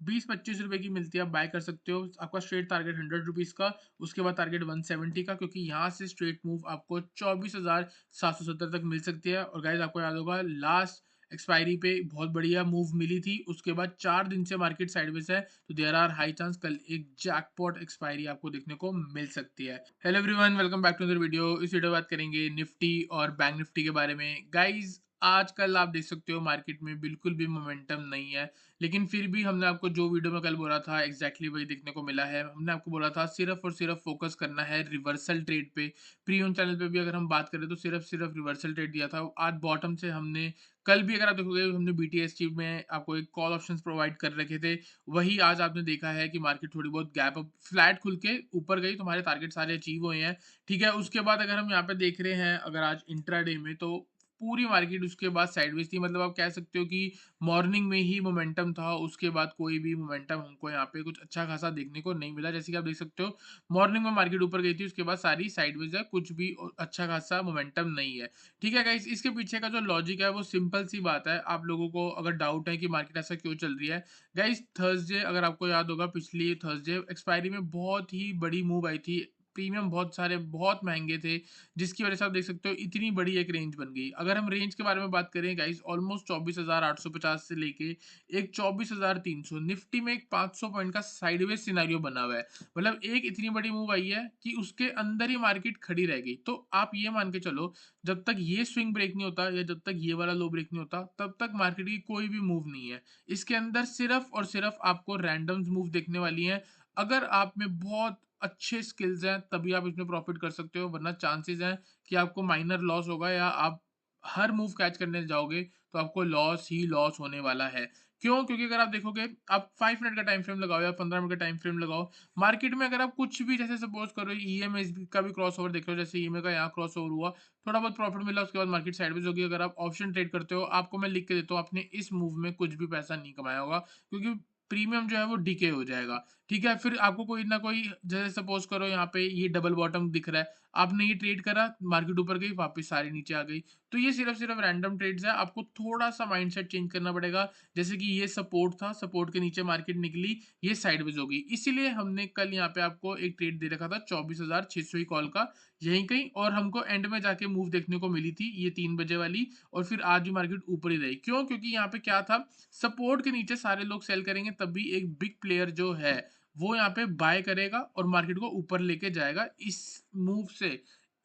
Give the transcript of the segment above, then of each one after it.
₹20-25 की मिलती है, आप बाय कर सकते हो। आपका स्ट्रेट टारगेट ₹100 का, उसके बाद टारगेट 170 का, क्योंकि यहाँ से स्ट्रेट मूव आपको 24,770 तक मिल सकती है। और गाइस आपको याद होगा लास्ट एक्सपायरी पे बहुत बढ़िया मूव मिली थी, उसके बाद 4 दिन से मार्केट साइडवेज है, तो देयर आर हाई चांस कल एक जैकपॉट एक्सपायरी आपको देखने को मिल सकती है। Hello everyone, welcome back to another video. इस वीडियो में बात करेंगे निफ्टी और बैंक निफ्टी के बारे में। गाइस आजकल आप देख सकते हो मार्केट में बिल्कुल भी मोमेंटम नहीं है, लेकिन फिर भी हमने आपको जो वीडियो में कल बोला था एग्जैक्टली वही देखने को मिला है। हमने आपको बोला था सिर्फ और सिर्फ फोकस करना है रिवर्सल ट्रेड पे। प्रीमियम चैनल पे भी अगर हम बात करें तो सिर्फ सिर्फ रिवर्सल ट्रेड दिया था। आज बॉटम से हमने कल भी अगर आप देखोगे हमने बीटीएसटी में आपको एक कॉल ऑप्शंस प्रोवाइड कर रखे थे। वही आज आपने देखा है कि मार्केट थोड़ी बहुत गैप अप फ्लैट खुल के ऊपर गई, तुम्हारे टारगेट सारे अचीव हुए हैं। ठीक है, उसके बाद अगर हम यहाँ पे देख रहे हैं अगर आज इंट्राडे में, तो पूरी मार्केट उसके बाद साइडवेज थी। मतलब आप कह सकते हो कि मॉर्निंग में ही मोमेंटम था, उसके बाद कोई भी मोमेंटम हमको यहाँ पे कुछ अच्छा खासा देखने को नहीं मिला। जैसे कि आप देख सकते हो मॉर्निंग में मार्केट ऊपर गई थी, उसके बाद सारी साइडवेज है, कुछ भी अच्छा खासा मोमेंटम नहीं है। ठीक है गाइस, इसके पीछे का जो लॉजिक है वो सिंपल सी बात है। आप लोगों को अगर डाउट है कि मार्केट ऐसा क्यों चल रही है, गाइस थर्सडे अगर आपको याद होगा पिछली थर्सडे एक्सपायरी में बहुत ही बड़ी मूव आई थी। प्रीमियम बहुत सारे बहुत महंगे थे, जिसकी वजह से आप देख सकते हो इतनी बड़ी एक रेंज बन गई। अगर हम रेंज के बारे में बात करें गाइस, ऑलमोस्ट 24,850 से लेके एक 24,300, निफ्टी में एक 500 पॉइंट का साइडवेज सिनेरियो बना हुआ है। मतलब एक इतनी बड़ी मूव आई है कि उसके अंदर ही मार्केट खड़ी रह गई। तो आप ये मान के चलो, जब तक ये स्विंग ब्रेक नहीं होता या जब तक ये वाला लो ब्रेक नहीं होता, तब तक मार्केट की कोई भी मूव नहीं है। इसके अंदर सिर्फ और सिर्फ आपको रैंडम्स मूव देखने वाली हैं। अगर आप में बहुत अच्छे स्किल्स हैं तभी आप इसमें प्रॉफिट कर सकते हो, वरना चांसेस हैं कि आपको माइनर लॉस होगा, या आप हर मूव कैच करने जाओगे तो आपको लॉस ही लॉस होने वाला है। क्यों? क्योंकि अगर आप देखोगे, आप 5 मिनट का टाइम फ्रेम लगाओ या 15 मिनट का टाइम फ्रेम लगाओ, मार्केट में अगर आप कुछ भी जैसे सपोज करो ईएमए का भी क्रॉस ओवर देख रहे हो, जैसे ईएमए का यहाँ क्रॉस ओवर हुआ, थोड़ा बहुत प्रॉफिट मिला, उसके बाद मार्केट साइडवेज होगी। अगर आप ऑप्शन ट्रेड करते हो, आपको मैं लिख के देता हूँ, आपने इस मूव में कुछ भी पैसा नहीं कमाया होगा, क्योंकि प्रीमियम जो है वो डिके हो जाएगा। ठीक है, फिर आपको कोई ना कोई, जैसे सपोज करो यहाँ पे ये डबल बॉटम दिख रहा है, आपने ये ट्रेड करा, मार्केट ऊपर गई, वापस सारी नीचे आ गई। तो ये सिर्फ सिर्फ रैंडम ट्रेड्स है, आपको थोड़ा सा माइंडसेट चेंज करना पड़ेगा। जैसे कि ये सपोर्ट था, सपोर्ट के नीचे मार्केट निकली, ये साइडवेज हो गई, इसीलिए हमने कल यहाँ पे आपको एक ट्रेड दे रखा था 24,600 ही कॉल का, यहीं कहीं, और हमको एंड में जाके मूव देखने को मिली थी ये 3 बजे वाली। और फिर आज भी मार्केट ऊपर ही रही। क्यों? क्योंकि यहाँ पे क्या था, सपोर्ट के नीचे सारे लोग सेल करेंगे, तभी एक बिग प्लेयर जो है वो यहाँ पे बाय करेगा और मार्केट को ऊपर लेके जाएगा। इस मूव से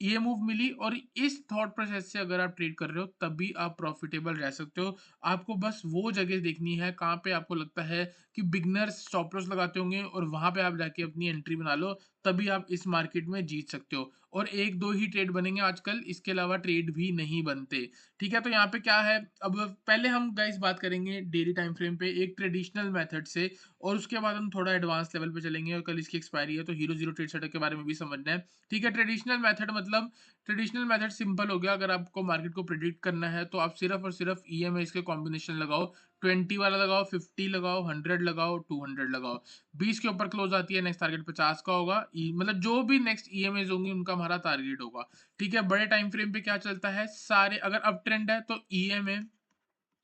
ये मूव मिली, और इस थॉट प्रोसेस से अगर आप ट्रेड कर रहे हो तभी आप प्रॉफिटेबल रह सकते हो। आपको बस वो जगह देखनी है कहाँ पे आपको लगता है कि बिगनर्स स्टॉप लॉस लगाते होंगे, और वहां पे आप जाके अपनी एंट्री बना लो, तभी आप इस मार्केट में जीत सकते हो। और एक दो ही ट्रेड बनेंगे आजकल, इसके अलावा ट्रेड भी नहीं बनते। ठीक है, तो यहाँ पे क्या है, अब पहले हम गाइस बात करेंगे डेली टाइम फ्रेम पे एक ट्रेडिशनल मेथड से, और उसके बाद हम थोड़ा एडवांस लेवल पे चलेंगे। और कल इसकी एक्सपायरी है, तो हीरो जीरो ट्रेड सेटअप के बारे में भी समझना है। ठीक है, ट्रेडिशनल मेथड सिंपल हो गया। अगर आपको मार्केट को प्रिडिक्ट करना है तो आप सिर्फ और सिर्फ ईएमए के कॉम्बिनेशन लगाओ। 20 वाला लगाओ, 50 लगाओ, 100 लगाओ, 200 लगाओ। 20 के ऊपर क्लोज आती है, नेक्स्ट टारगेट 50 का होगा। मतलब जो भी नेक्स्ट ईएमए होंगी उनका हमारा टारगेट होगा। ठीक है, बड़े टाइम फ्रेम पे क्या चलता है, सारे अगर अप ट्रेंड है तो ईएमए,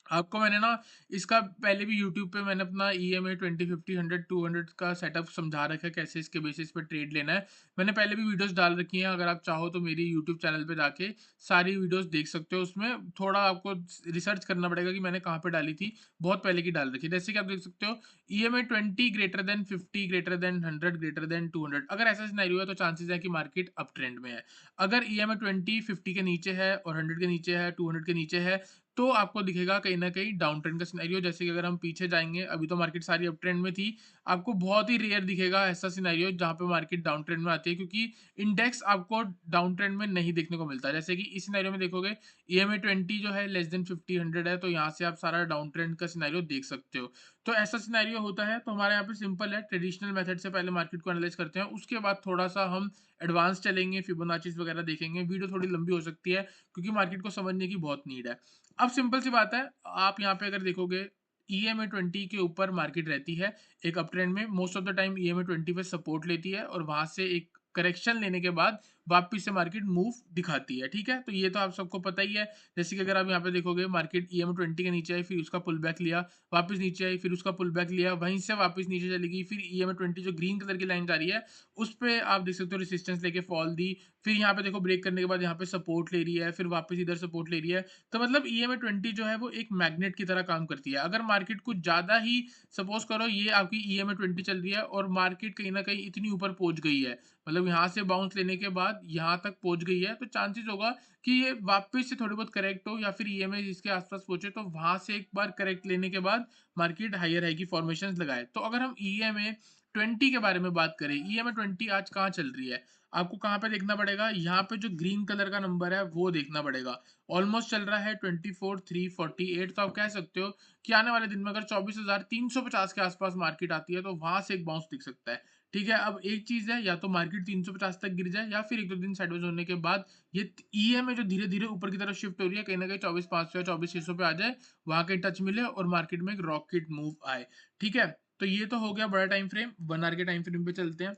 आपको मैंने ना इसका पहले भी यूट्यूब पे मैंने अपना ईएमए 20, 50, 100, 200 का सेटअप समझा रखा है, कैसे इसके बेसिस पे ट्रेड लेना है। मैंने पहले भी वीडियोस डाल रखी हैं, अगर आप चाहो तो मेरी यूट्यूब चैनल पे जाके सारी वीडियोस देख सकते हो। उसमें थोड़ा आपको रिसर्च करना पड़ेगा कि मैंने कहाँ पे डाली थी, बहुत पहले की डाल रखी है। जैसे कि आप देख सकते हो, EMA 20 greater than 50 greater than 100 greater than 200, अगर ऐसा सिनेरियो है तो चांसेस है कि मार्केट अप ट्रेंड में है। अगर ईएमए 20 50 के नीचे है और 100 के नीचे है, 200 के नीचे है, तो आपको दिखेगा कहीं न कहीं डाउन ट्रेंड का सिनेरियो। जैसे कि अगर हम पीछे जाएँगे, अभी तो मार्केट सारी अप ट्रेंड में थी, आपको बहुत ही रेयर दिखेगा ऐसा सिनेरियो जहाँ पे मार्केट डाउन ट्रेंड में आती है, क्योंकि इंडेक्स आपको डाउन ट्रेंड में नहीं देखने को मिलता। जैसे कि इस सिनेरियो में देखोगे, ईएमए 20 जो है लेस देन 50, 100 है, तो यहाँ से आप सारा डाउन ट्रेंड का सिनेरियो देख सकते हो। तो ऐसा सिनेरियो होता है, तो हमारे यहाँ पे सिंपल है, ट्रेडिशनल मेथड से पहले मार्केट को एनालाइज़ करते हैं, उसके बाद थोड़ा-सा हम एडवांस चलेंगे, फिबोनाचीज़ वगैरह देखेंगे। वीडियो थोड़ी लंबी हो सकती है, क्योंकि मार्केट को समझने की बहुत नीड है। अब सिंपल सी बात है, आप यहाँ पे अगर देखोगे, ईएमए 20 के ऊपर मार्केट रहती है एक अप ट्रेंड में। Most of the time EMA 20 पे सपोर्ट लेती है, और वहां से एक करेक्शन लेने के बाद वापस से मार्केट मूव दिखाती है, ठीक है? तो ये तो आप सबको पता ही है। जैसे कि अगर आप यहाँ पे देखोगे मार्केट EMA 20 के नीचे आई, फिर उसका पुल बैक लिया, वापस नीचे आई, फिर उसका पुल बैक लिया, वहीं से वापस नीचे चली गई, फिर EMA 20 जो ग्रीन कलर की लाइन जा रही है, उस पे आप देख सकते हो रेजिस्टेंस लेके फॉल दी, फिर यहाँ पे देखो ब्रेक करने के बाद यहाँ पे सपोर्ट ले रही है, फिर वापस इधर सपोर्ट ले रही है। तो मतलब EMA 20 जो है वो एक मैग्नेट की तरह काम करती है। अगर मार्केट कुछ ज़्यादा ही सपोज़ करो ये आपकी EMA 20 चल रही है और मार्केट कहीं न कहीं इतनी ऊपर पहुँच गई है, मतलब यहाँ से बाउंस लेने के बाद यहाँ तक पहुँच गई है, तो चांसेस होगा कि ये वापस से थोड़ी बहुत करेक्ट हो या फिर EMA इसके आस-पास पहुँचे, तो वहाँ से एक बार करेक्ट लेने के बाद मार्केट हायर हाई की फॉर्मेशंस लगाए। तो अगर हम EMA 20 के बारे में बात करें, EMA 20 आज कहाँ चल रही है? आपको कहाँ पे देखना पड़ेगा? यहाँ पे जो ग्रीन कलर का नंबर है वो देखना पड़ेगा। ऑलमोस्ट चल रहा है 24,348, तो आप कह सकते हो कि आने वाले दिन में अगर 24,350 के आसपास मार्केट आती है तो वहां से एक बाउंस दिख सकता है। ठीक है, अब एक चीज है, या तो मार्केट 350 तक गिर जाए या फिर एक दो दिन साइडवेज होने के बाद ये EMA जो धीरे धीरे ऊपर की तरफ शिफ्ट हो रही है, कहीं ना कहीं 24,500 या 24,600 पे आ जाए, वहां के टच मिले और मार्केट में एक रॉकेट मूव आए। ठीक है, तो ये तो हो गया बड़ा टाइम फ्रेम। 1 आवर के टाइम फ्रेम पे चलते हैं।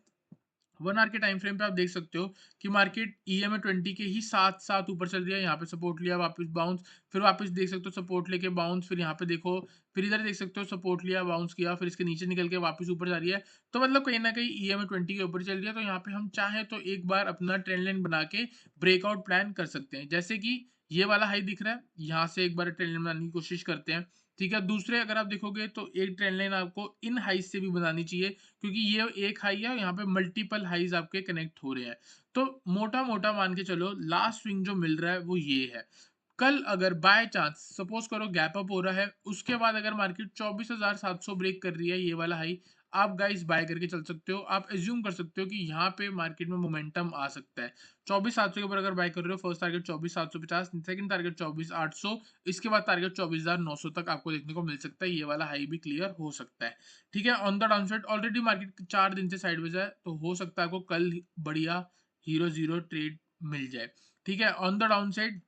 1 आवर के टाइम फ्रेम पे आप देख सकते हो कि मार्केट EMA 20 के ही साथ साथ ऊपर चल रही है। यहाँ पे सपोर्ट लिया, वापस बाउंस, फिर वापस देख सकते हो सपोर्ट लेके बाउंस, फिर यहाँ पे देखो, फिर इधर देख सकते हो सपोर्ट लिया, बाउंस किया, फिर इसके नीचे निकल के वापस ऊपर जा रही है। तो मतलब कहीं ना कहीं EMA 20 के ऊपर चल रही है। तो यहाँ पे हम चाहे तो एक बार अपना ट्रेंड लाइन बना के ब्रेकआउट प्लान कर सकते हैं। जैसे कि ये वाला हाई दिख रहा है, यहाँ से एक बार ट्रेंड लाइन बनाने की कोशिश करते हैं। ठीक है, दूसरे अगर आप देखोगे तो एक ट्रेंड लाइन आपको इन हाई से भी बनानी चाहिए, क्योंकि ये एक हाई है और यहाँ पे मल्टीपल हाईज आपके कनेक्ट हो रहे हैं। तो मोटा मोटा मान के चलो लास्ट स्विंग जो मिल रहा है वो ये है। कल अगर बाय चांस सपोज करो गैप अप हो रहा है, उसके बाद अगर मार्केट 24,700 ब्रेक कर रही है, ये वाला हाई, आप गाइस बाय करके चल सकते हो। आप एज्यूम कर सकते हो कि यहाँ पे मार्केट में मोमेंटम आ सकता है। 24,700 के ऊपर अगर बाय कर रहे हो, फर्स्ट टारगेट 24,750, सेकंड टारगेट 24,800, इसके बाद टारगेट 24,900 तक आपको देखने को मिल सकता है। ये वाला हाई भी क्लियर हो सकता है। ठीक है, on the down side already market 4 दिन से साइडवेज है, तो हो सकता है आपको कल बढ़िया हीरो जीरो ट्रेड मिल जाए। ठीक है, ऑन द डाउन साइड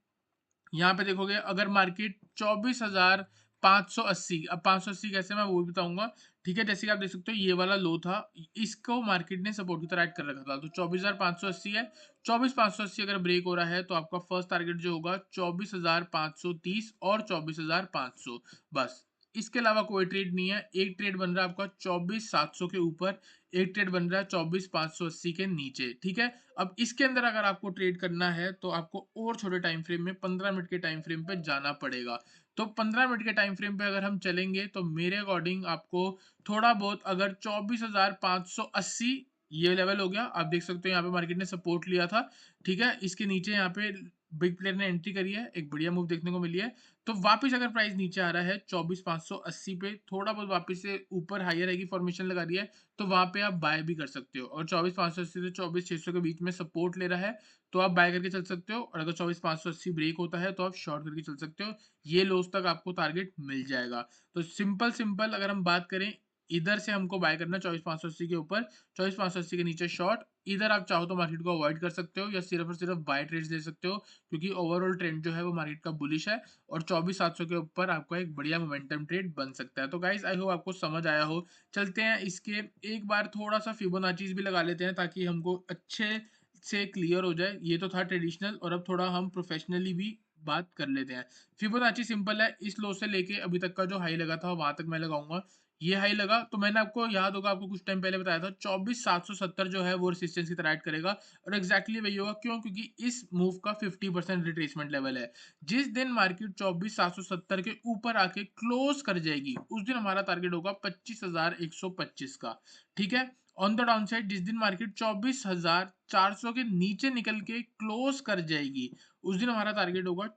यहाँ पे देखोगे अगर मार्केट 24,580, अब 580 कैसे मैं वो भी बताऊंगा। ठीक है, जैसे कि आप देख सकते हो ये वाला लो था, इसको मार्केट ने सपोर्ट की तरह ऐड कर रखा था, तो 24,580 है। 24,580 अगर ब्रेक हो रहा है तो आपका फर्स्ट टारगेट जो होगा 24,530 और 24,500, बस। इसके अलावा कोई ट्रेड नहीं है। एक ट्रेड बन रहा है आपका 24,700 के ऊपर, एक ट्रेड बन रहा है 24,580 के नीचे। ठीक है, अब इसके अंदर अगर आपको ट्रेड करना है तो आपको और छोटे टाइम फ्रेम में 15 मिनट के टाइम फ्रेम पे जाना पड़ेगा। तो 15 मिनट के टाइम फ्रेम पे अगर हम चलेंगे तो मेरे अकॉर्डिंग आपको थोड़ा बहुत अगर 24,580 ये लेवल हो गया, आप देख सकते हो यहाँ पे मार्केट ने सपोर्ट लिया था। ठीक है, इसके नीचे यहाँ पे बिग प्लेयर ने एंट्री करी है, एक बढ़िया मूव देखने को मिली है। तो वापस अगर प्राइस नीचे आ रहा है 24,580 पे, थोड़ा बहुत वापस से ऊपर हायर है की फॉर्मेशन लगा रही है, तो वहां पे आप बाय भी कर सकते हो। और 24,580 से 24,600 के बीच में सपोर्ट ले रहा है, तो आप बाय करके चल सकते हो। और अगर 24,580 ब्रेक होता है तो आप शॉर्ट करके चल सकते हो। ये लोस तक आपको टारगेट मिल जाएगा। तो सिंपल सिंपल अगर हम बात करें, इधर से हमको बाय करना 24,580 के ऊपर, 24,580 के नीचे शॉर्ट। इधर आप चाहो तो मार्केट को अवॉइड कर सकते हो या सिर्फ और सिर्फ बाय ट्रेड्स ले सकते हो, क्योंकि ओवरऑल ट्रेंड जो है वो मार्केट का बुलिश है और 24,700 के ऊपर आपका एक बढ़िया मोमेंटम ट्रेड बन सकता है। तो गाइस आई होप आपको समझ आया हो। चलते हैं इसके एक बार थोड़ा सा फिबोनाचीज भी लगा लेते हैं ताकि हमको अच्छे से क्लियर हो जाए। ये तो था ट्रेडिशनल और अब थोड़ा हम प्रोफेशनली भी बात कर लेते हैं। फिबोनाची सिंपल है, इस लो से लेके अभी तक का जो हाई लगा था वहां तक मैं लगाऊंगा। ये हाई लगा तो मैंने आपको याद होगा, आपको कुछ टाइम पहले बताया था 24,770 जो है वो रेसिस्टेंस की तरह ऐड करेगा, और एग्जैक्टली वही होगा। क्यों? क्योंकि इस मूव का 50% रिट्रेसमेंट लेवल है। जिस दिन मार्केट 24,770 के ऊपर आके क्लोज कर जाएगी उस दिन हमारा टारगेट होगा 25,125 का। ठीक है, ऑन द डाउन साइड जिस दिन मार्केट 24,400 के नीचे निकल के क्लोज कर जाएगी उस दिन हमारा टारगेट होगा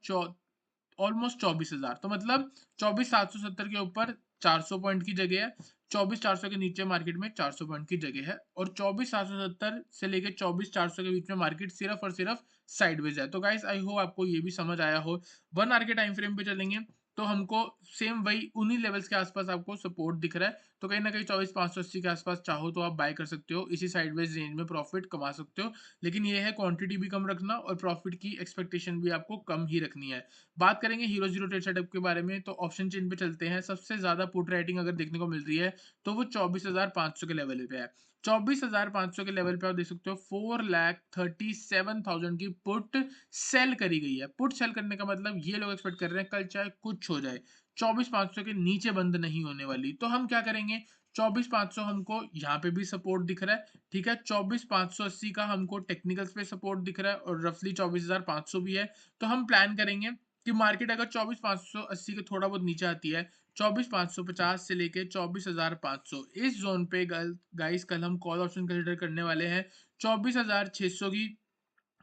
ऑलमोस्ट 24,000। तो मतलब 24,770 के ऊपर 400 पॉइंट की जगह है, 24,400 के नीचे मार्केट में 400 पॉइंट की जगह है, और 24,770 से लेके 24,400 के बीच में मार्केट सिर्फ और सिर्फ साइडवेज है। तो गाइस आई होप आपको ये भी समझ आया हो। 1 आवर के टाइम फ्रेम पे चलेंगे तो हमको सेम वही उन्हीं लेवल्स के आसपास आपको सपोर्ट दिख रहा है। तो कहीं ना कहीं 24,580 के आसपास चाहो तो आप बाय कर सकते हो, इसी साइडवेज रेंज में प्रॉफिट कमा सकते हो। लेकिन ये है क्वांटिटी भी कम रखना और प्रॉफिट की एक्सपेक्टेशन भी आपको कम ही रखनी है। बात करेंगे हीरो जीरो ट्रेड सेटअप के बारे में, तो ऑप्शन चेन पे चलते हैं। सबसे ज्यादा पुट राइटिंग अगर देखने को मिल रही है तो वो 24,500 के लेवल पे है। 24,500 के लेवल पे आप देख सकते हो 4,37,000 की पुट सेल करी गई है। पुट सेल करने का मतलब ये लोग एक्सपेक्ट कर रहे हैं कल चाहे कुछ हो जाए 24,500 के नीचे बंद नहीं होने वाली। तो हम क्या करेंगे, 24,500 हमको यहाँ पे भी सपोर्ट दिख रहा है, ठीक है। 24,580 का हमको टेक्निकल्स पे सपोर्ट दिख रहा है और रफली 24,500 भी है। तो हम प्लान करेंगे कि मार्केट अगर 24,580 के थोड़ा बहुत नीचे आती है, 24,550 से लेके 24,500 इस जोन पे गाइस कल हम कॉल ऑप्शन कंसिडर करने वाले हैं। 24,600 की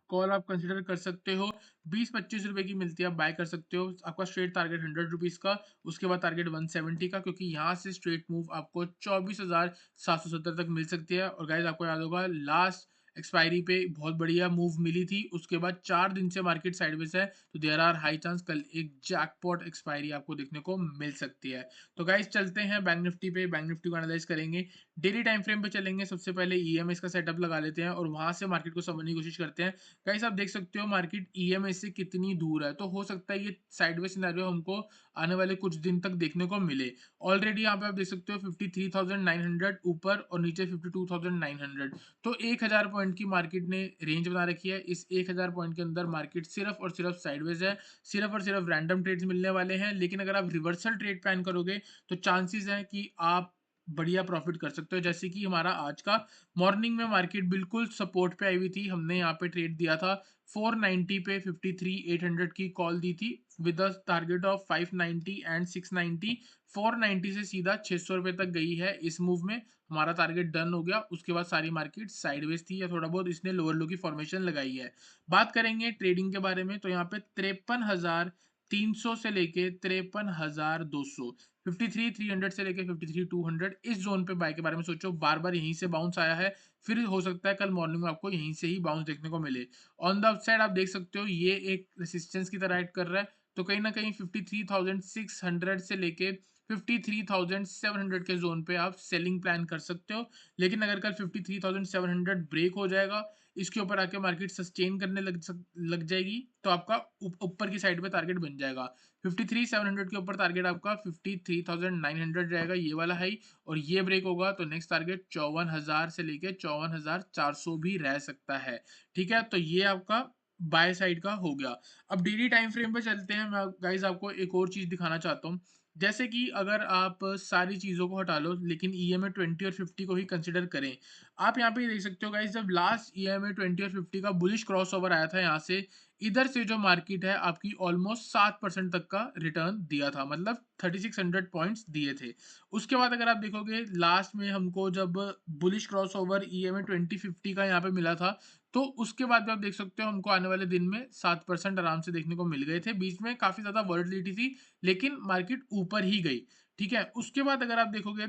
कॉल आप कंसिडर कर सकते हो। 20-25 रुपए की मिलती है, आप बाय कर सकते हो। आपका स्ट्रेट टारगेट 100 रुपीज का, उसके बाद टारगेट 170 का, क्योंकि यहाँ से स्ट्रेट मूव आपको 24,770 तक मिल सकती है। और गाइज आपको याद होगा लास्ट एक्सपायरी पे बहुत बढ़िया मूव मिली थी, उसके बाद 4 दिन से मार्केट साइडवेज है, तो देयर आर हाई चांस कल एक जैकपॉट एक्सपायरी आपको देखने को मिल सकती है। तो गाइज चलते हैं बैंक निफ्टी पे, बैंक निफ्टी को एनालाइज करेंगे। डेली टाइम फ्रेम पे चलेंगे, सबसे पहले ईएमएस का सेटअप लगा लेते हैं और वहां से मार्केट को समझने की कोशिश करते हैं। गाइस आप देख सकते हो मार्केट ईएमए से कितनी दूर है, तो हो सकता है ये साइडवेज सिनेरियो हमको आने वाले कुछ दिन तक देखने को मिले। ऑलरेडी यहाँ पे आप देख सकते हो 53,900 ऊपर और नीचे 52,900, तो 1,000 पॉइंट की मार्केट ने रेंज बना रखी है। इस 1,000 पॉइंट के अंदर मार्केट सिर्फ और सिर्फ साइडवेज है, सिर्फ और सिर्फ रैंडम ट्रेड्स मिलने वाले हैं। लेकिन अगर आप रिवर्सल ट्रेड प्लान करोगे तो चांसेस है कि आप बढ़िया प्रॉफिट कर सकते हो। जैसे कि हमारा आज का मॉर्निंग में मार्केट बिल्कुल सपोर्ट पे आई हुई थी, हमने यहाँ पे ट्रेड दिया था 490 पे 53,800 की कॉल दी थी with a target of 590 and 690। 490 से सीधा 600 रुपए तक गई है। इस मूव में हमारा टारगेट डन हो गया। उसके बाद सारी मार्केट साइडवेज थी या थोड़ा बहुत इसने लोअर लो की फॉर्मेशन लगाई है। बात करेंगे ट्रेडिंग के बारे में, तो यहाँ पे 53,300 से लेके 53,200, 53,300 से लेके 53,200 इस जोन पे बाय के बारे में सोचो। बार बार यहीं से बाउंस आया है, फिर हो सकता है कल मॉर्निंग में आपको यहीं से ही बाउंस देखने को मिले। ऑन द अपसाइड आप देख सकते हो ये एक रेसिस्टेंस की तरह एक्ट कर रहा है, तो कहीं ना कहीं 53,600 से लेके 53,700 के जोन पे आप सेलिंग प्लान कर सकते हो। लेकिन अगर कल 53,700 ब्रेक हो जाएगा, इसके ऊपर आके मार्केट सस्टेन करने लग जाएगी, तो आपका ऊपर की साइड पे टारगेट बन जाएगा। 53,700 के ऊपर टारगेट आपका 53,900 रहेगा, ये वाला हाई। और ये ब्रेक होगा तो नेक्स्ट टारगेट 54,000 से लेके 54,400 भी रह सकता है। ठीक है, तो ये आपका बाय साइड का हो गया। अब डेली टाइम फ्रेम पे चलते हैं। मैं गाइस आपको एक और चीज दिखाना चाहता हूँ। जैसे कि अगर आप सारी चीजों को हटा लो लेकिन ईएमए 20 और 50 को ही कंसिडर करें, आप यहाँ पे देख सकते हो गाइस, जब लास्ट ईएमए 20 और 50 का बुलिश क्रॉस ओवर आया था यहाँ से, इधर से जो मार्केट है आपकी ऑलमोस्ट 7% तक का रिटर्न दिया था, मतलब 3600 पॉइंट्स दिए थे। उसके बाद अगर आप देखोगे लास्ट में हमको जब बुलिश क्रॉस ओवर ईएमए 2050 का यहाँ पे मिला था, तो उसके बाद भी आप देख सकते हो हमको आने वाले दिन में 7% आराम से देखने को मिल गए थे। बीच में काफी ज्यादा वॉलेटिलिटी थी लेकिन मार्केट ऊपर ही गई। ठीक है, उसके बाद अगर आप देखोगे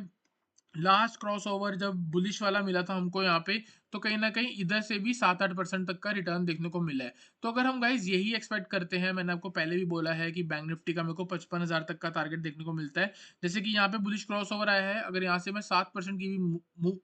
लास्ट क्रॉस ओवर जब बुलिश वाला मिला था हमको यहाँ पे, तो कहीं ना कहीं इधर से भी 7-8% तक का रिटर्न देखने को मिला है। तो अगर हम गाइज यही एक्सपेक्ट करते हैं, मैंने आपको पहले भी बोला है कि बैंक निफ्टी का मेरे को 55,000 तक का टारगेट देखने को मिलता है। जैसे कि यहाँ पे बुलिश क्रॉस ओवर आया है, अगर यहाँ से मैं 7% की भी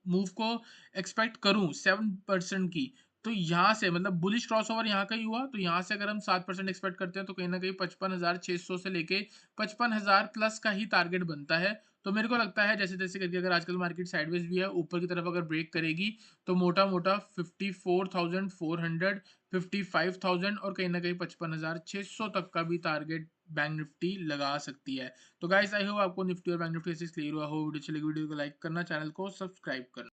मूव को एक्सपेक्ट करूँ 7% की, तो यहाँ से मतलब बुलिश क्रॉस ओवर यहाँ का ही हुआ, तो यहाँ से अगर हम 7% एक्सपेक्ट करते हैं तो कहीं ना कहीं 55,600 से लेके 55,000 प्लस का ही टारगेट बनता है। तो मेरे को लगता है जैसे तैसे करके अगर आजकल मार्केट साइडवेज भी है, ऊपर की तरफ अगर ब्रेक करेगी तो मोटा मोटा 54,400, 55,000 और कहीं ना कहीं 55,600 तक का भी टारगेट बैंक निफ्टी लगा सकती है। तो गाइस आई होप आपको निफ्टी और बैंक निफ्टी क्लियर हुआ हो। वीडियो अच्छी लगी वीडियो को लाइक करना, चैनल को सब्सक्राइब करना।